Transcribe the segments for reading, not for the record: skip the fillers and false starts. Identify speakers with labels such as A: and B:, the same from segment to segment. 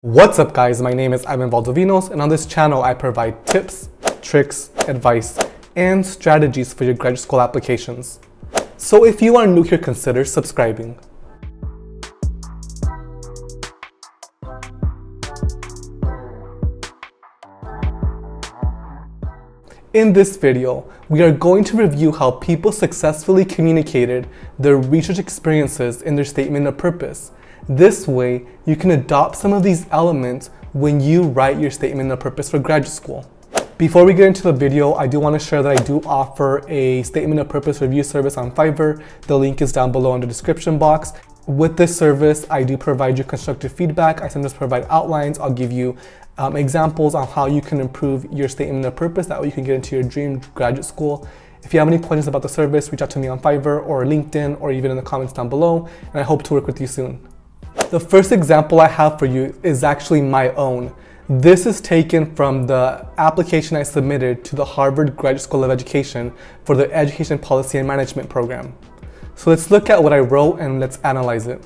A: What's up guys, my name is Ivan Valdovinos, and on this channel I provide tips, tricks, advice, and strategies for your graduate school applications. So if you are new here, consider subscribing. In this video, we are going to review how people successfully communicated their research experiences in their statement of purpose. This way, you can adopt some of these elements when you write your statement of purpose for graduate school. Before we get into the video, I do want to share that I do offer a statement of purpose review service on Fiverr. The link is down below in the description box. With this service, I do provide you constructive feedback. I sometimes provide outlines. I'll give you examples on how you can improve your statement of purpose. That way you can get into your dream graduate school. If you have any questions about the service, reach out to me on Fiverr or LinkedIn or even in the comments down below, and I hope to work with you soon. The first example I have for you is actually my own. This is taken from the application I submitted to the Harvard Grad School of Education for the Education Policy and Management program. So let's look at what I wrote and let's analyze it.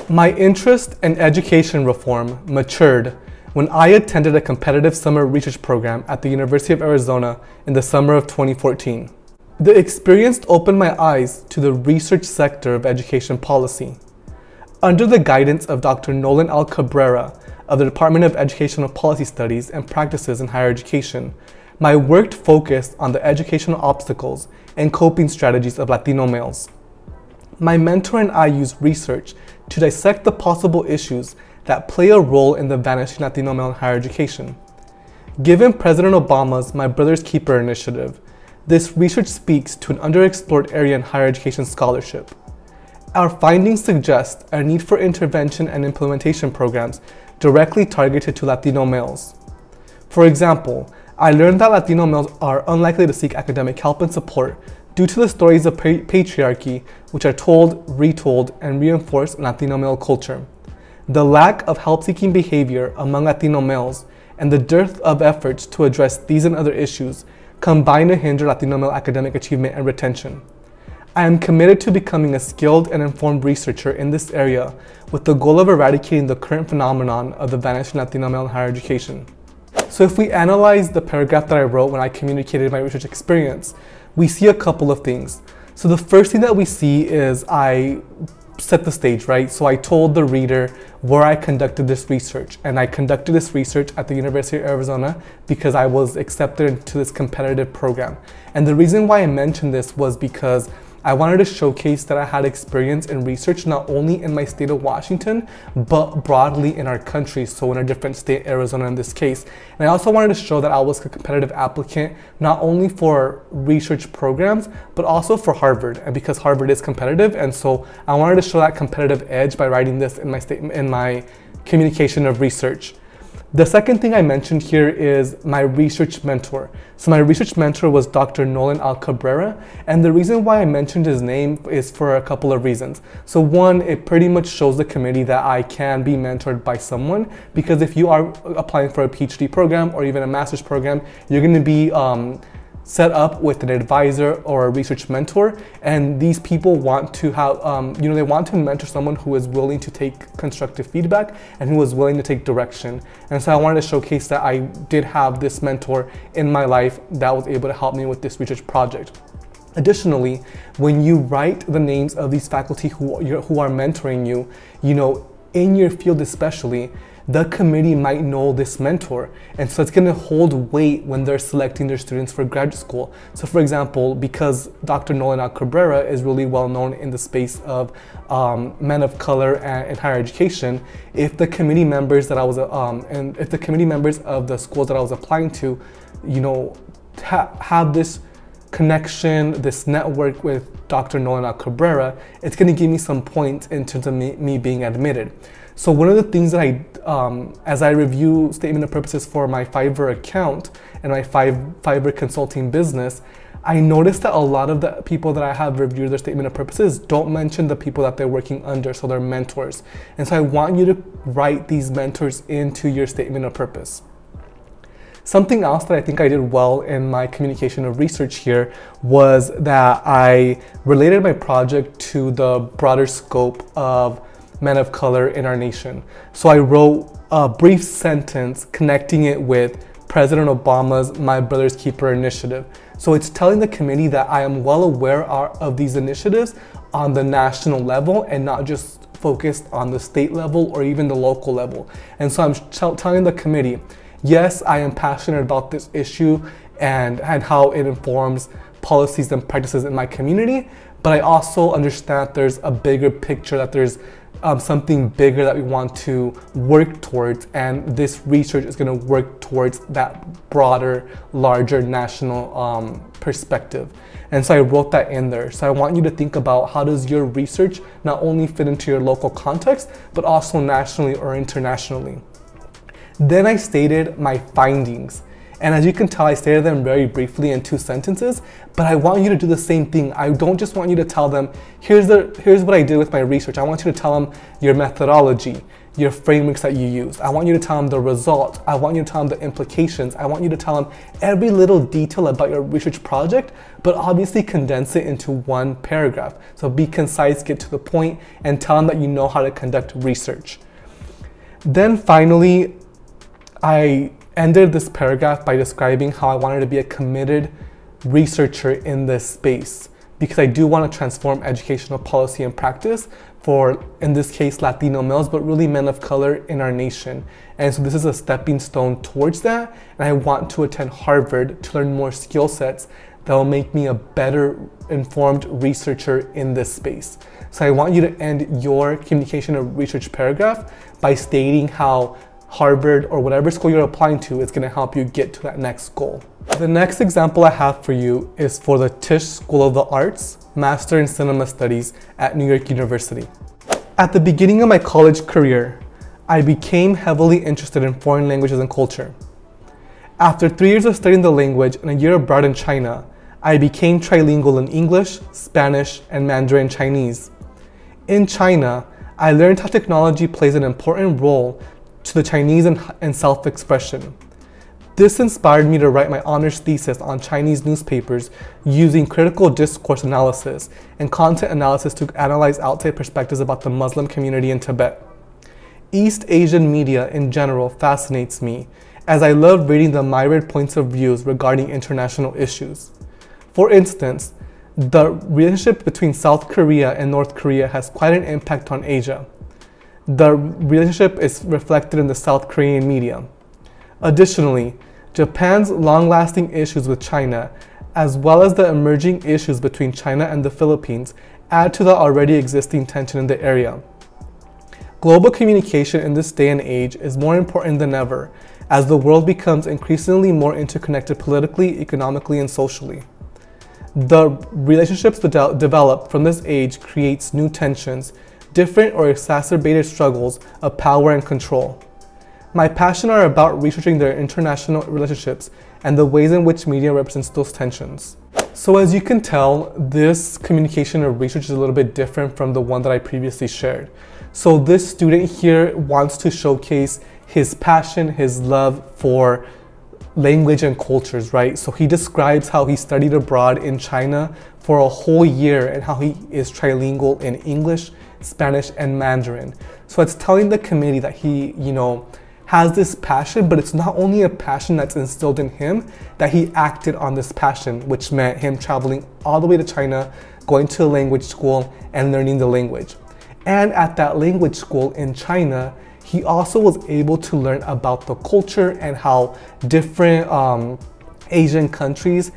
A: My interest in education reform matured when I attended a competitive summer research program at the University of Arizona in the summer of 2014. The experience opened my eyes to the research sector of education policy. Under the guidance of Dr. Nolan L. Cabrera of the Department of Educational Policy Studies and Practices in Higher Education, my work focused on the educational obstacles and coping strategies of Latino males. My mentor and I used research to dissect the possible issues that play a role in the vanishing Latino male in higher education. Given President Obama's My Brother's Keeper initiative, this research speaks to an underexplored area in higher education scholarship. Our findings suggest a need for intervention and implementation programs directly targeted to Latino males. For example, I learned that Latino males are unlikely to seek academic help and support due to the stories of patriarchy which are told, retold, and reinforced in Latino male culture. The lack of help-seeking behavior among Latino males and the dearth of efforts to address these and other issues combine to hinder Latino male academic achievement and retention. I am committed to becoming a skilled and informed researcher in this area with the goal of eradicating the current phenomenon of the vanishing Latino male in higher education. So if we analyze the paragraph that I wrote when I communicated my research experience, we see a couple of things. So the first thing that we see is I set the stage, right? So I told the reader where I conducted this research, and I conducted this research at the University of Arizona because I was accepted into this competitive program. And the reason why I mentioned this was because I wanted to showcase that I had experience in research not only in my state of Washington, but broadly in our country, so in a different state, Arizona in this case. And I also wanted to show that I was a competitive applicant, not only for research programs, but also for Harvard, and because Harvard is competitive. And so I wanted to show that competitive edge by writing this in my statement, in my communication of research. The second thing I mentioned here is my research mentor. So my research mentor was Dr. Nolan L. Cabrera, and the reason why I mentioned his name is for a couple of reasons. So one, it pretty much shows the committee that I can be mentored by someone, because if you are applying for a PhD program or even a master's program, you're going to be set up with an advisor or a research mentor, and these people want to have, they want to mentor someone who is willing to take constructive feedback and who is willing to take direction. And so I wanted to showcase that I did have this mentor in my life that was able to help me with this research project. Additionally, when you write the names of these faculty who are mentoring you, in your field especially, the committee might know this mentor, and so it's going to hold weight when they're selecting their students for graduate school. So for example, because Dr. Nolan L. Cabrera is really well known in the space of men of color and higher education, if the committee members that I was and if the committee members of the schools that I was applying to, have this connection, this network with Dr. Nolan L. Cabrera, it's going to give me some points in terms of me being admitted. So one of the things that as I review statement of purposes for my Fiverr account and my Fiverr consulting business, I noticed that a lot of the people that I have reviewed their statement of purposes don't mention the people that they're working under, so they're mentors. And so I want you to write these mentors into your statement of purpose. Something else that I think I did well in my communication of research here was that I related my project to the broader scope of men of color in our nation. So I wrote a brief sentence connecting it with President Obama's My Brother's Keeper initiative. So it's telling the committee that I am well aware of these initiatives on the national level and not just focused on the state level or even the local level. And so I'm telling the committee, yes, I am passionate about this issue and how it informs policies and practices in my community, but I also understand that there's a bigger picture, that there's something bigger that we want to work towards, and this research is going to work towards that broader, larger national perspective. And so I wrote that in there. So I want you to think about, how does your research not only fit into your local context, but also nationally or internationally. Then I stated my findings. And as you can tell, I stated them very briefly in 2 sentences, but I want you to do the same thing. I don't just want you to tell them, here's what I did with my research. I want you to tell them your methodology, your frameworks that you use. I want you to tell them the result. I want you to tell them the implications. I want you to tell them every little detail about your research project, but obviously condense it into 1 paragraph. So be concise, get to the point, and tell them that you know how to conduct research. Then finally, I ended this paragraph by describing how I wanted to be a committed researcher in this space, because I do want to transform educational policy and practice for, in this case, Latino males, but really men of color in our nation. And so this is a stepping stone towards that, and I want to attend Harvard to learn more skill sets that will make me a better informed researcher in this space. So I want you to end your communication or research paragraph by stating how Harvard or whatever school you're applying to is going to help you get to that next goal. The next example I have for you is for the Tisch School of the Arts, Master in Cinema Studies at New York University. At the beginning of my college career, I became heavily interested in foreign languages and culture. After 3 years of studying the language and a year abroad in China, I became trilingual in English, Spanish, and Mandarin Chinese. In China, I learned how technology plays an important role to the Chinese and self-expression. This inspired me to write my honors thesis on Chinese newspapers using critical discourse analysis and content analysis to analyze outside perspectives about the Muslim community in Tibet. East Asian media in general fascinates me, as I love reading the myriad points of views regarding international issues. For instance, the relationship between South Korea and North Korea has quite an impact on Asia. The relationship is reflected in the South Korean media. Additionally, Japan's long-lasting issues with China, as well as the emerging issues between China and the Philippines, add to the already existing tension in the area. Global communication in this day and age is more important than ever, as the world becomes increasingly more interconnected politically, economically, and socially. The relationships that develop from this age creates new tensions, different or exacerbated struggles of power and control. My passion are about researching their international relationships and the ways in which media represents those tensions. So as you can tell, this communication or research is a little bit different from the one that I previously shared. So this student here wants to showcase his passion, his love for language and cultures, right? So he describes how he studied abroad in China for a whole year and how he is trilingual in English, Spanish, and Mandarin. So it's telling the committee that he, has this passion, but it's not only a passion that's instilled in him, that he acted on this passion, which meant him traveling all the way to China, going to a language school and learning the language. And at that language school in China, he also was able to learn about the culture and how different Asian countries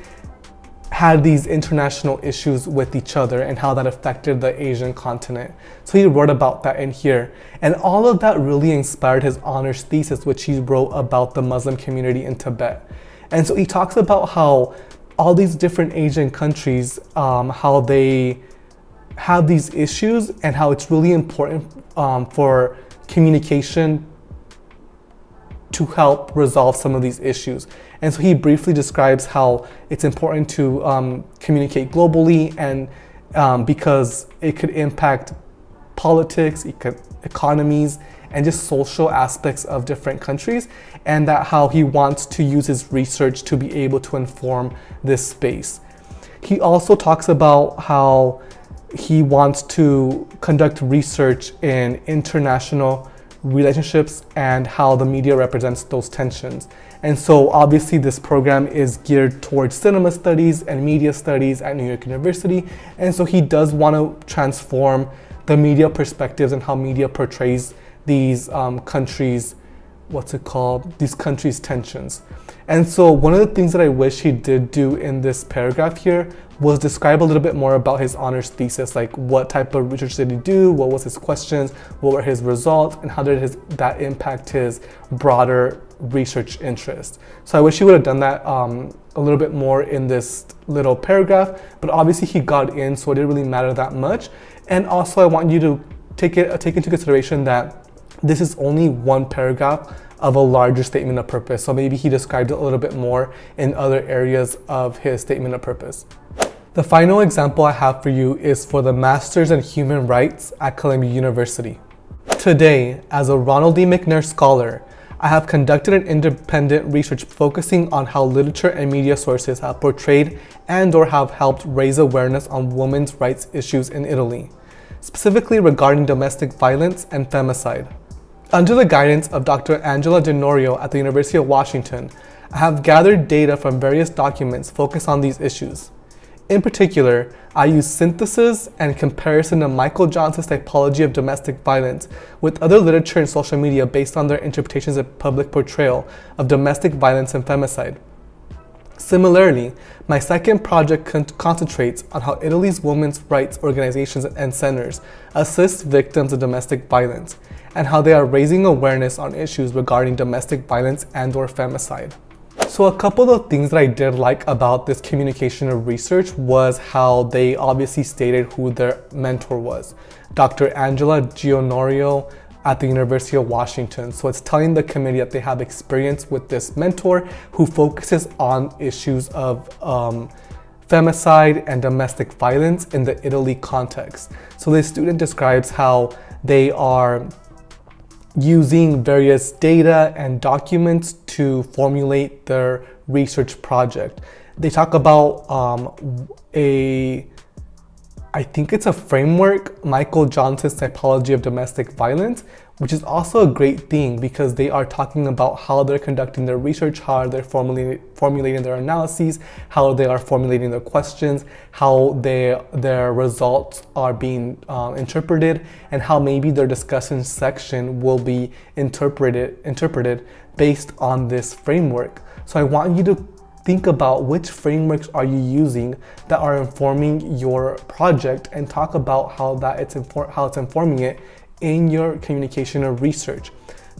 A: had these international issues with each other and how that affected the Asian continent. So he wrote about that in here. And all of that really inspired his honors thesis, which he wrote about the Muslim community in Tibet. And so he talks about how all these different Asian countries, how they have these issues and how it's really important for communication to help resolve some of these issues. And so he briefly describes how it's important to communicate globally, and because it could impact politics, economies, and just social aspects of different countries, and that how he wants to use his research to be able to inform this space. He also talks about how he wants to conduct research in international relationships, and how the media represents those tensions. And so obviously this program is geared towards cinema studies and media studies at New York University. And so he does want to transform the media perspectives and how media portrays these countries, these countries' tensions. And so one of the things that I wish he did do in this paragraph here was describe a little bit more about his honors thesis, like what type of research did he do, what was his questions, what were his results, and how did that impact his broader research interest. So I wish he would have done that a little bit more in this little paragraph, but obviously he got in, so it didn't really matter that much. And also I want you to take into consideration that this is only one paragraph of a larger statement of purpose. So maybe he described it a little bit more in other areas of his statement of purpose. The final example I have for you is for the Masters in Human Rights at Columbia University. Today, as a Ronald D. McNair Scholar, I have conducted an independent research focusing on how literature and media sources have portrayed and/or have helped raise awareness on women's rights issues in Italy, specifically regarding domestic violence and femicide. Under the guidance of Dr. Angela Denorio at the University of Washington, I have gathered data from various documents focused on these issues. In particular, I use synthesis and comparison of Michael Johnson's typology of domestic violence with other literature and social media based on their interpretations of public portrayal of domestic violence and femicide. Similarly, my second project concentrates on how Italy's women's rights organizations and centers assist victims of domestic violence, and how they are raising awareness on issues regarding domestic violence and/or femicide. So a couple of things that I did like about this communication of research was how they obviously stated who their mentor was, Dr. Angela Denorio at the University of Washington. So it's telling the committee that they have experience with this mentor who focuses on issues of femicide and domestic violence in the Italy context. So the student describes how they are using various data and documents to formulate their research project. They talk about I think it's a framework, Michael Johnson's typology of domestic violence, which is also a great thing because they are talking about how they're conducting their research, how they're formulating their analyses, how they are formulating their questions, how their results are being interpreted, and how maybe their discussion section will be interpreted based on this framework. So I want you to think about which frameworks are you using that are informing your project, and talk about how it's informing it in your communication or research.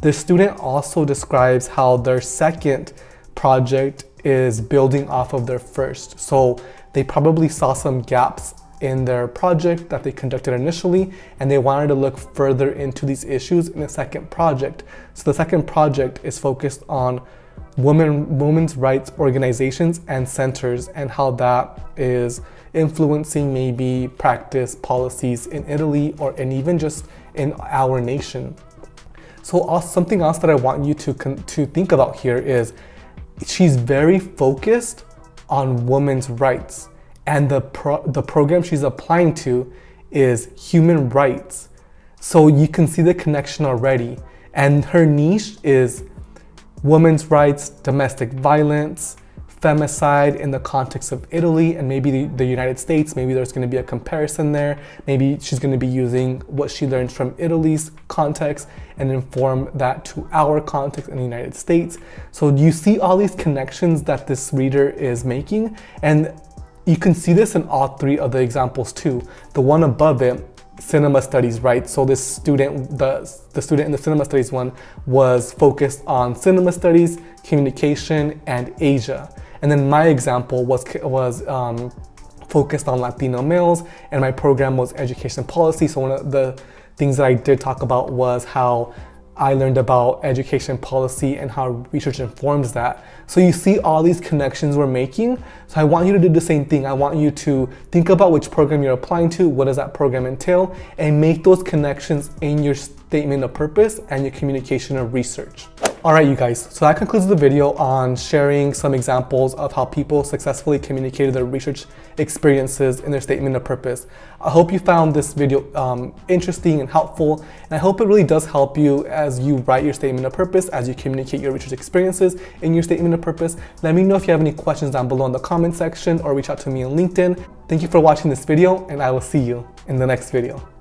A: The student also describes how their second project is building off of their first. So they probably saw some gaps in their project that they conducted initially, and they wanted to look further into these issues in the second project. So the second project is focused on women's rights organizations and centers, and how that is influencing maybe practice policies in Italy and even just in our nation. So also, something else that I want you to think about here is she's very focused on women's rights, and the program she's applying to is human rights. So you can see the connection already, and her niche is women's rights, domestic violence, femicide in the context of Italy and maybe the United States. Maybe there's going to be a comparison there. Maybe she's going to be using what she learned from Italy's context and inform that to our context in the United States. So you see all these connections that this reader is making, and you can see this in all three of the examples too. The one above it, cinema studies, right? So this student, the student in the cinema studies one, was focused on cinema studies, communication, and Asia. And then my example was focused on Latino males, and my program was education policy. So one of the things that I did talk about was how I learned about education policy and how research informs that. So you see all these connections we're making. So I want you to do the same thing. I want you to think about which program you're applying to, what does that program entail, and make those connections in your statement of purpose and your communication of research. Alright you guys, so that concludes the video on sharing some examples of how people successfully communicated their research experiences in their statement of purpose. I hope you found this video interesting and helpful, and I hope it really does help you as you write your statement of purpose, as you communicate your research experiences in your statement of purpose. Let me know if you have any questions down below in the comment section, or reach out to me on LinkedIn. Thank you for watching this video, and I will see you in the next video.